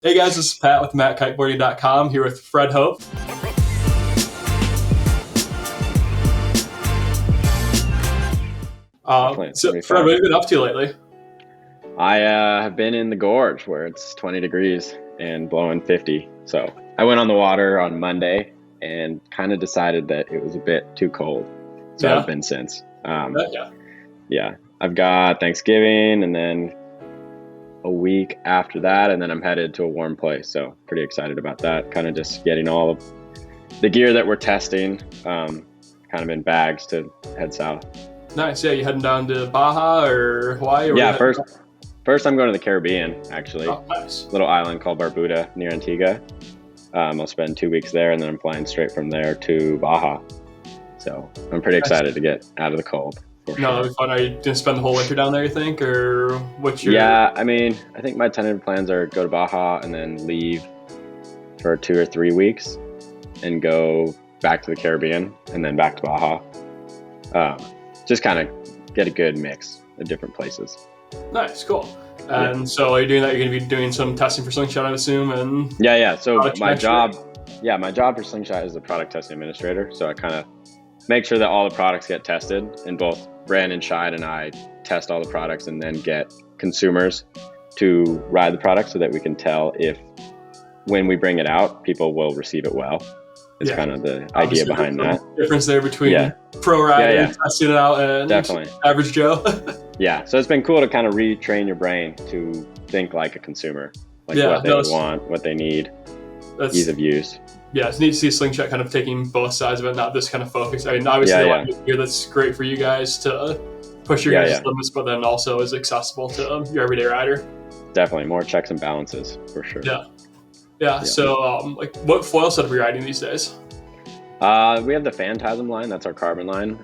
Hey guys, this is Pat with MACkiteboarding.com here with Fred Hope. So Fred, what have you been up to lately? I have been in the gorge where it's 20 degrees and blowing 50. So I went on the water on Monday and kind of decided that it was a bit too cold. So I've been since. Yeah, I've got Thanksgiving and then a week after that, and then I'm headed to a warm place. So pretty excited about that. Kind of just getting all of the gear that we're testing kind of in bags to head south. Nice. Yeah, you heading down to Baja or Hawaii? Or yeah, first I'm going to the Caribbean, actually. Oh, nice. Little island called Barbuda near Antigua. I'll spend 2 weeks there, and then I'm flying straight from there to Baja. So I'm pretty excited to get out of the cold. That'll be fun. Are you going to spend the whole winter down there, you think? Or what's your... Yeah, I mean, I think my tentative plans are go to Baja and then leave for 2 or 3 weeks and go back to the Caribbean and then back to Baja. Just kind of get a good mix of different places. Nice, cool. And so are you doing that? You're going to be doing some testing for Slingshot, I assume? And yeah. So my job for Slingshot is the product testing administrator. So I kind of make sure that all the products get tested, and both Brandon Scheid and I test all the products and then get consumers to ride the product so that we can tell if when we bring it out, people will receive it well. It's kind of the idea behind that. Difference there between pro rider testing it out and definitely average Joe. Yeah, so it's been cool to kind of retrain your brain to think like a consumer, like what they want, what they need, ease of use. Yeah, it's neat to see Slingshot kind of taking both sides of it, not this kind of focus. I mean, obviously, that's great for you guys to push your guys' limits, but then also is accessible to your everyday rider. Definitely more checks and balances for sure. Yeah. So, what foil setup are you riding these days? We have the Phantasm line. That's our carbon line.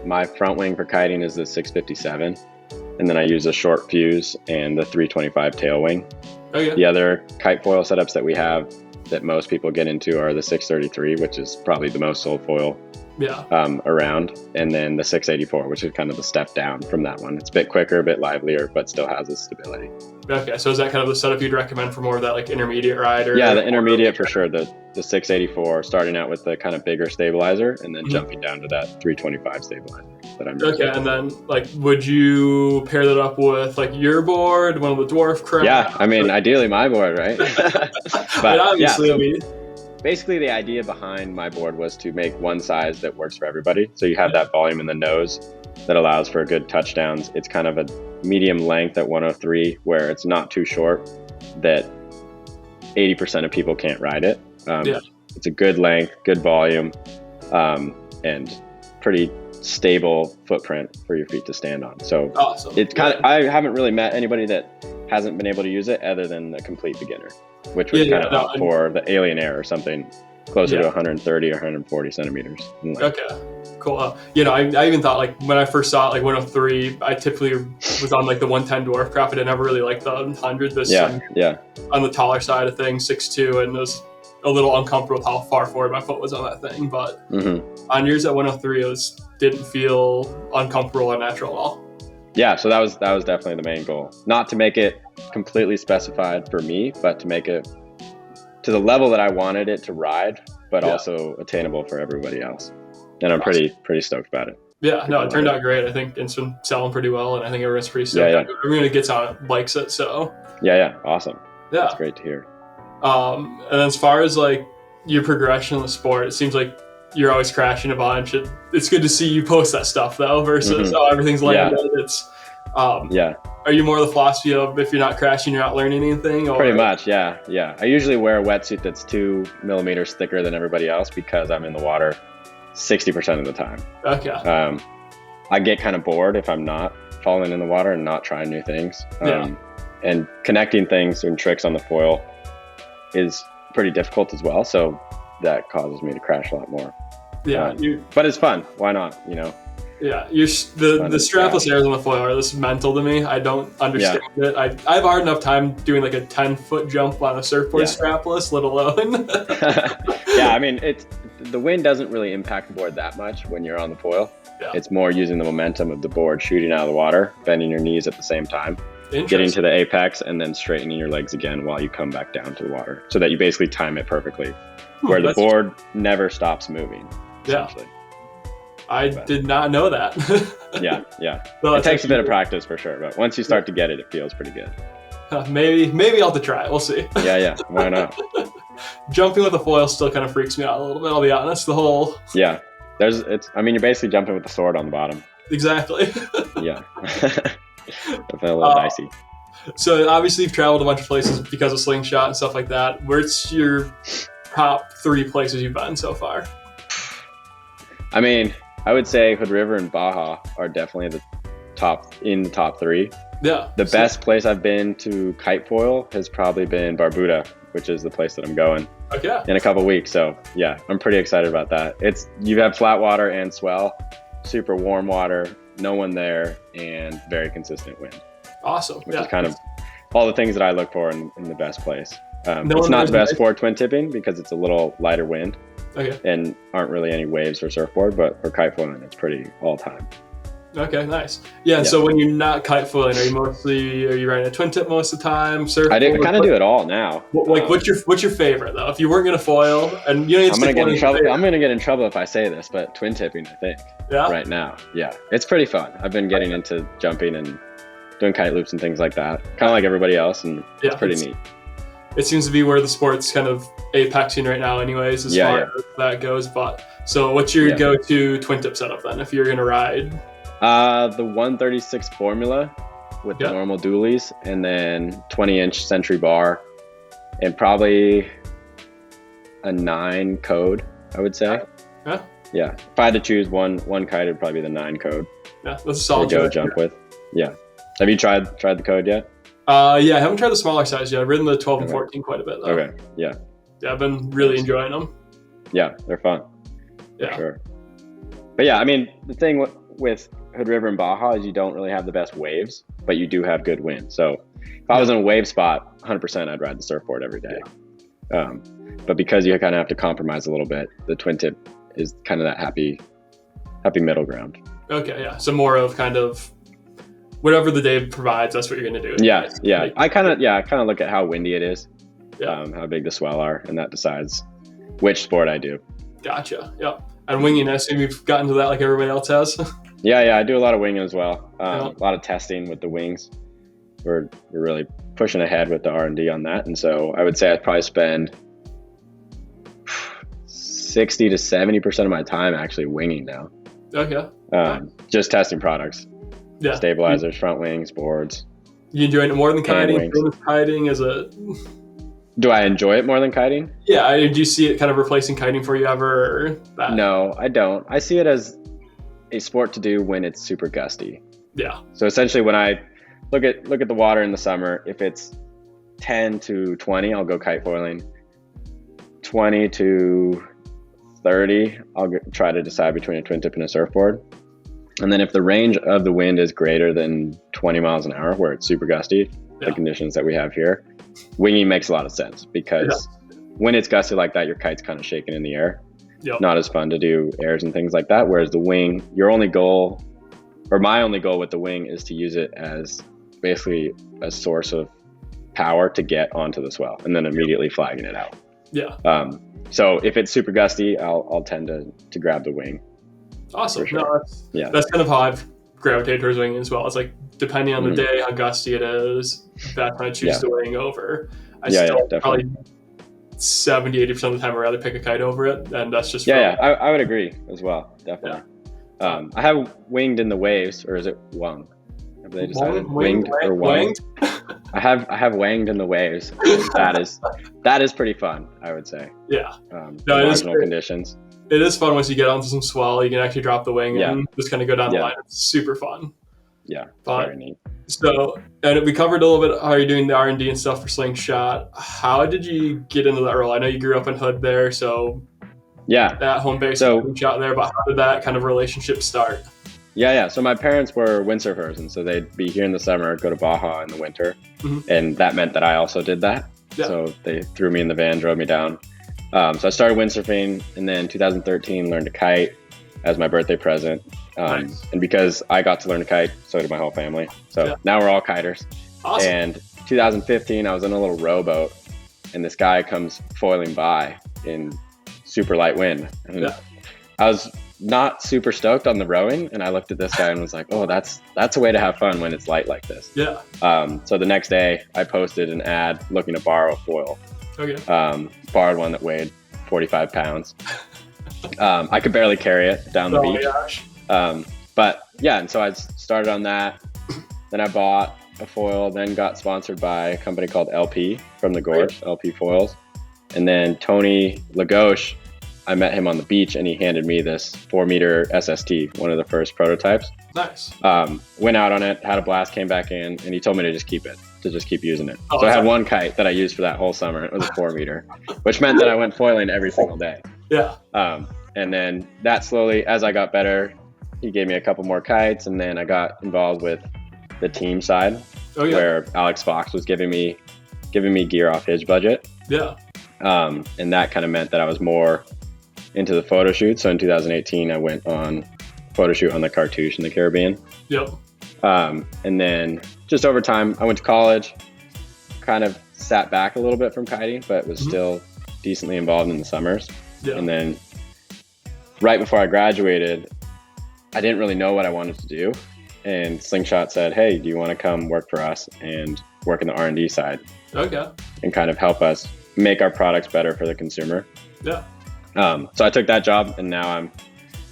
My front wing for kiting is the 657, and then I use a short fuse and the 325 tail wing. The other kite foil setups that we have that most people get into are the 633, which is probably the most sold foil around, and then the 684, which is kind of the step down from that one. It's a bit quicker, a bit livelier, but still has its stability. Okay, so is that kind of the setup you'd recommend for more of that like intermediate rider? Yeah, the intermediate for sure. The 684, starting out with the kind of bigger stabilizer, and then jumping down to that 325 stabilizer that I'm using. And then would you pair that up with your board, one of the dwarf craft? Yeah, I mean, ideally my board, right? But obviously, basically the idea behind my board was to make one size that works for everybody. So you have that volume in the nose that allows for good touchdowns. It's kind of a medium length at 103 where it's not too short that 80% of people can't ride it. It's a good length, good volume, and pretty stable footprint for your feet to stand on. So awesome. It's kind of, I haven't really met anybody that hasn't been able to use it other than a complete beginner, which was kind of up for the Alien Air or something closer to 130 or 140 centimeters. Cool. I even thought when I first saw it 103, I typically was on the 110 dwarf craft. I never really liked the 100. On the taller side of things, 6'2", and it was a little uncomfortable with how far forward my foot was on that thing. But on yours at 103, it didn't feel uncomfortable or natural at all. Yeah, so that was definitely the main goal. Not to make it completely specified for me, but to make it to the level that I wanted it to ride, but also attainable for everybody else. And I'm pretty stoked about it. Yeah, no, it turned out great. I think it's been selling pretty well, and I think everyone's pretty stoked. Everyone who gets on it likes it, so. Yeah, awesome. Yeah. That's great to hear. And then as far as your progression in the sport, it seems like you're always crashing a bunch. It's good to see you post that stuff though, versus everything's landed. It's are you more of the philosophy of if you're not crashing, you're not learning anything? Or? Pretty much, yeah. I usually wear a wetsuit that's 2 millimeters thicker than everybody else because I'm in the water 60% of the time. I get kind of bored if I'm not falling in the water and not trying new things. And connecting things and tricks on the foil is pretty difficult as well. So that causes me to crash a lot more. But it's fun. Why not? Yeah, the strapless airs on the foil are this mental to me. I don't understand it. I have a hard enough time doing a 10-foot jump on a surfboard strapless, let alone. I mean, the wind doesn't really impact the board that much when you're on the foil. It's more using the momentum of the board shooting out of the water, bending your knees at the same time. getting to the apex and then straightening your legs again while you come back down to the water, so that you basically time it perfectly, where the board never stops moving. Essentially. I did not know that. Yeah. Well, it takes a bit of practice for sure, but once you start to get it, it feels pretty good. Maybe I'll have to try it. We'll see. Yeah. Why not? Jumping with a foil still kind of freaks me out a little bit, I'll be honest. The whole... Yeah. You're basically jumping with the sword on the bottom. Exactly. Yeah. Definitely a little dicey. So obviously you've traveled a bunch of places because of Slingshot and stuff like that. Where's your top 3 places you've been so far? I mean, I would say Hood River and Baja are definitely the top 3. Yeah. The best place I've been to kite foil has probably been Barbuda, which is the place that I'm going in a couple weeks. So yeah, I'm pretty excited about that. You have flat water and swell, super warm water, no one there, and very consistent wind. Awesome. Which is kind of all the things that I look for in the best place. It's not the best for twin tipping because it's a little lighter wind. And aren't really any waves for surfboard, but for kite foiling, it's pretty all time. Okay, nice. Yeah. So when you're not kite foiling, are you riding a twin tip most of the time? I kind of do it all now. What's your favorite though? If you weren't gonna foil, and I'm gonna get in trouble. I'm gonna get in trouble if I say this, but twin tipping, I think. Yeah. Right now, yeah, it's pretty fun. I've been getting into jumping and doing kite loops and things like that, kind of like everybody else, and it's pretty neat. It seems to be where the sport's kind of apexing right now anyways, as far as that goes. But so what's your go-to twin tip setup then if you're going to ride? The 136 formula with the normal dualies, and then 20-inch Century bar, and probably a 9 code, I would say. Yeah. If I had to choose one kite, it'd probably be the 9 code. Yeah, that's a solid to go jump with. Yeah. Have you tried the code yet? I haven't tried the smaller size yet. I've ridden the 12 and 14 quite a bit though. Okay. Yeah. Yeah, I've been really enjoying them. Yeah, they're fun. Yeah. For sure. But yeah, I mean, the thing with Hood River and Baja is you don't really have the best waves, but you do have good wind. So if I was in a wave spot, 100% I'd ride the surfboard every day. But because you kind of have to compromise a little bit, the twin tip is kind of that happy middle ground. Okay. Yeah. So more of kind of whatever the day provides, that's what you're going to do. Yeah. I kind of look at how windy it is, how big the swell are, and that decides which sport I do. Gotcha. Yep. And winging, I assume you've gotten to that like everybody else has. Yeah. I do a lot of winging as well. A lot of testing with the wings. We're really pushing ahead with the R&D on that, and so I would say I'd probably spend 60 to 70% of my time actually winging now. Okay. Just testing products. Yeah. Stabilizers, front wings, boards. You enjoying it more than kiting? Kiting is a... Do I enjoy it more than kiting? Yeah. Do you see it kind of replacing kiting for you ever? Or that? No, I don't. I see it as a sport to do when it's super gusty. Yeah. So essentially when I look at the water in the summer, if it's 10 to 20, I'll go kite foiling. 20 to 30, I'll try to decide between a twin tip and a surfboard. And then if the range of the wind is greater than 20 miles an hour, where it's super gusty, the conditions that we have here, winging makes a lot of sense because when it's gusty like that, your kite's kind of shaking in the air. Not as fun to do airs and things like that. Whereas the wing, my only goal with the wing is to use it as basically a source of power to get onto the swell and then immediately flagging it out. Yeah. So if it's super gusty, I'll tend to grab the wing. Awesome. Sure. No, that's kind of how I've gravitated towards winging as well. It's like depending on the day, how gusty it is, that's when I choose the wing over. I still probably 70-80% of the time I'd rather pick a kite over it, and that's just I would agree as well, definitely. I have winged in the waves, or is it wung? Have they decided winged or wung? I have wanged in the waves. That is pretty fun, I would say. Yeah. Marginal conditions. It is fun once you get onto some swell. You can actually drop the wing and just kind of go down the line. It's super fun. Yeah, very neat. So, and we covered a little bit how you're doing the R&D and stuff for Slingshot. How did you get into that role? I know you grew up in Hood there, so that home base Slingshot there, but how did that kind of relationship start? Yeah. So my parents were windsurfers, and so they'd be here in the summer, go to Baja in the winter, and that meant that I also did that. Yeah. So they threw me in the van, drove me down. So I started windsurfing, and then 2013 learned to kite as my birthday present. And because I got to learn to kite, so did my whole family. So now we're all kiters. Awesome. And 2015, I was in a little rowboat, and this guy comes foiling by in super light wind. And I was not super stoked on the rowing, and I looked at this guy and was like, oh, that's a way to have fun when it's light like this. Yeah. So the next day I posted an ad looking to borrow a foil. Okay. Borrowed one that weighed 45 pounds. I could barely carry it down the beach. Gosh. But yeah, and so I started on that. Then I bought a foil, then got sponsored by a company called LP from the Gorge, LP Foils. And then Tony Lagauche, I met him on the beach, and he handed me this 4-meter SST, one of the first prototypes. Nice. Went out on it, had a blast, came back in, and he told me to just keep using it. Oh, so I had one kite that I used for that whole summer. It was a 4-meter, which meant that I went foiling every single day. Yeah. And then that slowly, as I got better, he gave me a couple more kites, and then I got involved with the team side, where Alex Fox was giving me gear off his budget. Yeah. And that kind of meant that I was more into the photo shoot. So in 2018, I went on a photo shoot on the Cartouche in the Caribbean. Yep. And then just over time, I went to college, kind of sat back a little bit from kiting, but was still decently involved in the summers. Yeah. And then right before I graduated, I didn't really know what I wanted to do. And Slingshot said, hey, do you want to come work for us and work in the R&D side? Okay. And kind of help us make our products better for the consumer. Yeah. So I took that job, and now I'm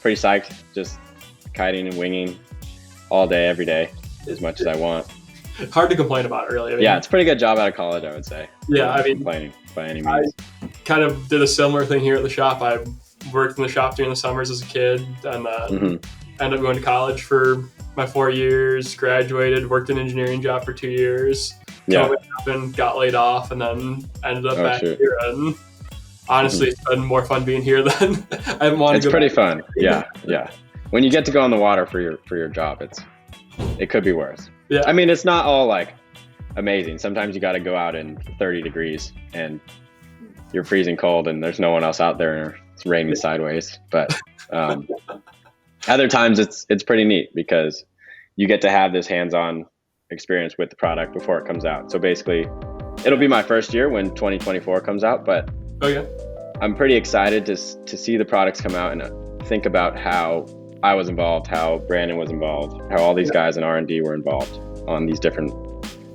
pretty psyched, just kiting and winging all day, every day, as much as I want. Hard to complain about it, really. I mean, yeah, it's a pretty good job out of college, I would say. Yeah, I mean, complaining by any means. I kind of did a similar thing here at the shop. I worked in the shop during the summers as a kid, and ended up going to college for my 4 years, graduated, worked an engineering job for 2 years. COVID happened, got laid off, and then ended up back here. And honestly, it's been more fun being here than I haven't wanted to go. It's pretty fun. Yeah. When you get to go on the water for your job, it could be worse. Yeah. I mean, it's not all like amazing. Sometimes you got to go out in 30 degrees and you're freezing cold and there's no one else out there and it's raining sideways. But other times it's pretty neat because you get to have this hands-on experience with the product before it comes out. So basically, it'll be my first year when 2024 comes out, but I'm pretty excited to see the products come out and think about how I was involved, how Brandon was involved, how all these guys in R&D were involved on these different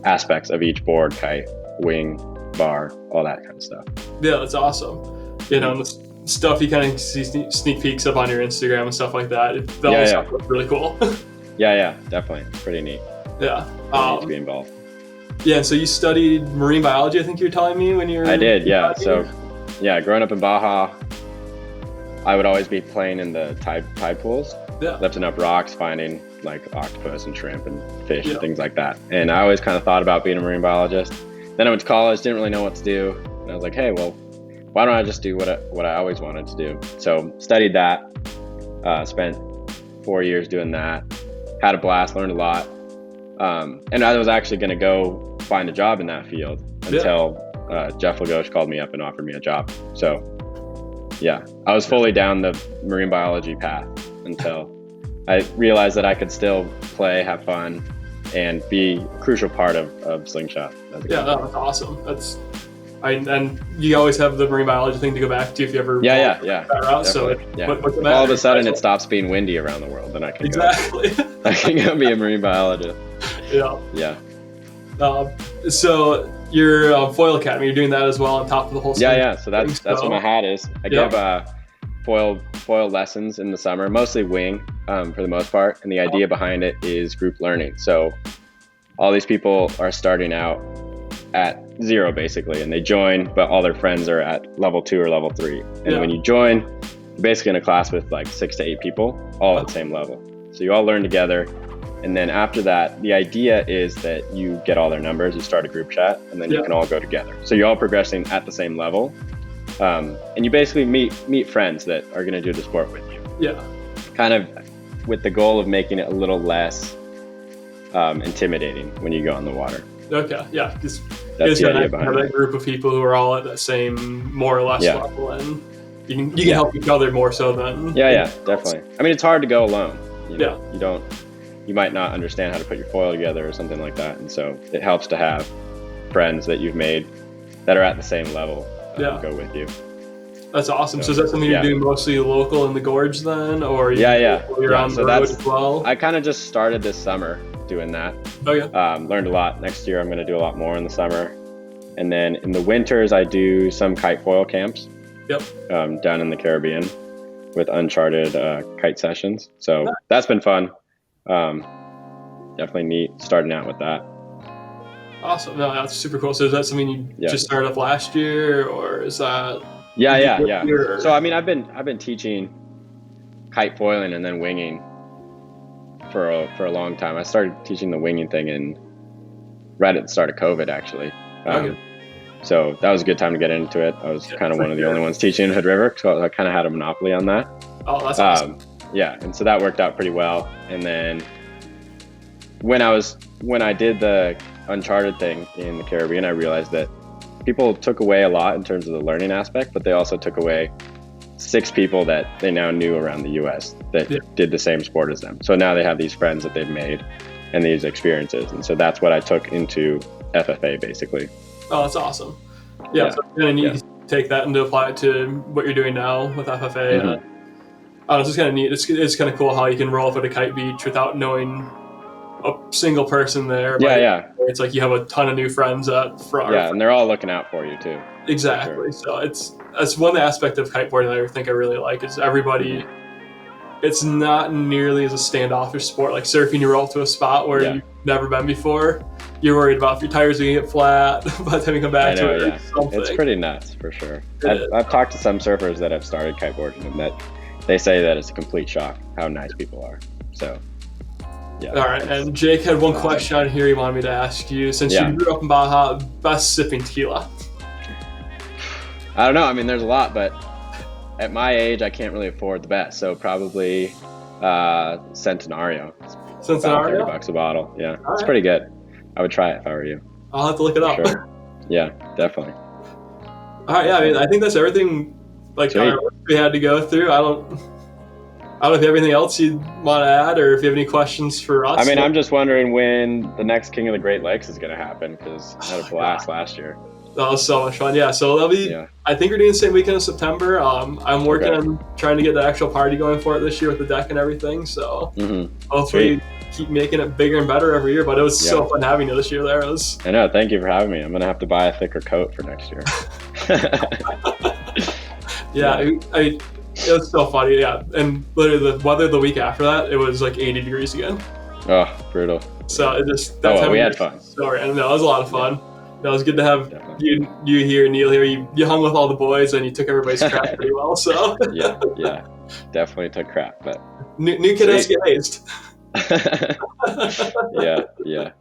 aspects of each board, kite, wing, bar, all that kind of stuff. Yeah, that's awesome. You know, the stuff you kind of see sneak peeks of on your Instagram and stuff like that. Stuff looks really cool. Yeah, definitely. It's pretty neat. Yeah. To be involved. Yeah, and so you studied marine biology, I think you were telling me when you were... I did, yeah. So, growing up in Baja, I would always be playing in the tide pools, lifting up rocks, finding like octopus and shrimp and fish and things like that. And I always kind of thought about being a marine biologist. Then I went to college, didn't really know what to do. And I was like, hey, well, why don't I just do what I always wanted to do? So studied that, spent 4 years doing that, had a blast, learned a lot. And I was actually going to go find a job in that field until Jeff Lagauche called me up and offered me a job. So I was fully down the marine biology path until I realized that I could still play, have fun, and be a crucial part of Slingshot. That's awesome. And you always have the marine biology thing to go back to if you ever that route. So if all of a sudden it stops being windy around the world, then I can go be a marine biologist. Yeah. So your Foil Academy, you're doing that as well on top of the whole thing. Yeah. So that's what my hat is. I give foil lessons in the summer, mostly wing for the most part. And the idea behind it is group learning. So all these people are starting out at 0 basically, and they join, but all their friends are at level 2 or level 3. And when you join, you're basically in a class with like 6 to 8 people, all at the same level. So you all learn together. And then after that, the idea is that you get all their numbers, you start a group chat, and then you can all go together. So you're all progressing at the same level. And you basically meet friends that are going to do the sport with you. Yeah. Kind of with the goal of making it a little less intimidating when you go on the water. Okay, yeah. That's the idea behind it. That group of people who are all at that same, more or less level, and you can help each other more so than... Yeah, definitely. I mean, it's hard to go alone. You know? You don't... you might not understand how to put your foil together or something like that. And so it helps to have friends that you've made that are at the same level go with you. That's awesome. So is that something you're doing mostly local in the gorge then, or you're on the road as well? I kind of just started this summer doing that. Oh yeah. Learned a lot. Next year I'm going to do a lot more in the summer, and then in the winters I do some kite foil camps. Yep. Down in the Caribbean with uncharted kite sessions. So that's been fun. Definitely neat starting out with that. Awesome. No, that's super cool. So is that something you just started up last year, or is that? Yeah. So I mean, I've been teaching kite foiling and then winging for a long time. I started teaching the winging thing right at the start of COVID, actually. So that was a good time to get into it. I was kind of one of the only ones teaching in Hood River, so I kind of had a monopoly on that. Oh, that's awesome. Yeah, and so that worked out pretty well. And then when I did the uncharted thing in the Caribbean, I realized that people took away a lot in terms of the learning aspect, but they also took away 6 people that they now knew around the US that did the same sport as them. So now they have these friends that they've made and these experiences. And so that's what I took into FFA basically. Oh, that's awesome. Yeah. So it's kind of neat to take that and to apply it to what you're doing now with FFA. Mm-hmm. It's just kind of neat. It's kind of cool how you can roll up at a kite beach without knowing a single person there. It's like you have a ton of new friends at front. Yeah, and they're all looking out for you too. Exactly. So that's one aspect of kiteboarding that I think I really like is everybody. It's not nearly as a standoffish sport. Like surfing, you roll to a spot where you've never been before. You're worried about if your tires are going to get flat by the time you come back to it. It's pretty nuts for sure. I've talked to some surfers that have started kiteboarding and that they say that it's a complete shock how nice people are. So, yeah. All right. And Jake had one question on here he wanted me to ask you. Since you grew up in Baja, best sipping tequila? I don't know. I mean, there's a lot, but at my age, I can't really afford the best. So probably Centenario. Centenario? $30 a bottle. Yeah, it's pretty good. I would try it if I were you. I'll have to look it up. Sure. Yeah, definitely. All right. Yeah, I mean, I think that's everything. Like we had to go through. I don't know if you have anything else you'd want to add, or if you have any questions for us. I mean, I'm just wondering when the next King of the Great Lakes is going to happen because I had a blast last year. That was so much fun. Yeah, so that'll be. I think we're doing the same weekend of September. I'm working on trying to get the actual party going for it this year with the deck and everything. So hopefully keep making it bigger and better every year. But it was so fun having you this year. I know. Thank you for having me. I'm gonna have to buy a thicker coat for next year. It was so funny. Yeah, and literally the weather the week after that, it was like 80 degrees again. Oh, brutal. So it just we had fun. So random. No, it was a lot of fun. It was good to have you here, Neil here. You hung with all the boys and you took everybody's crap pretty well. So yeah, definitely took crap, but new kid has get hazed. Yeah.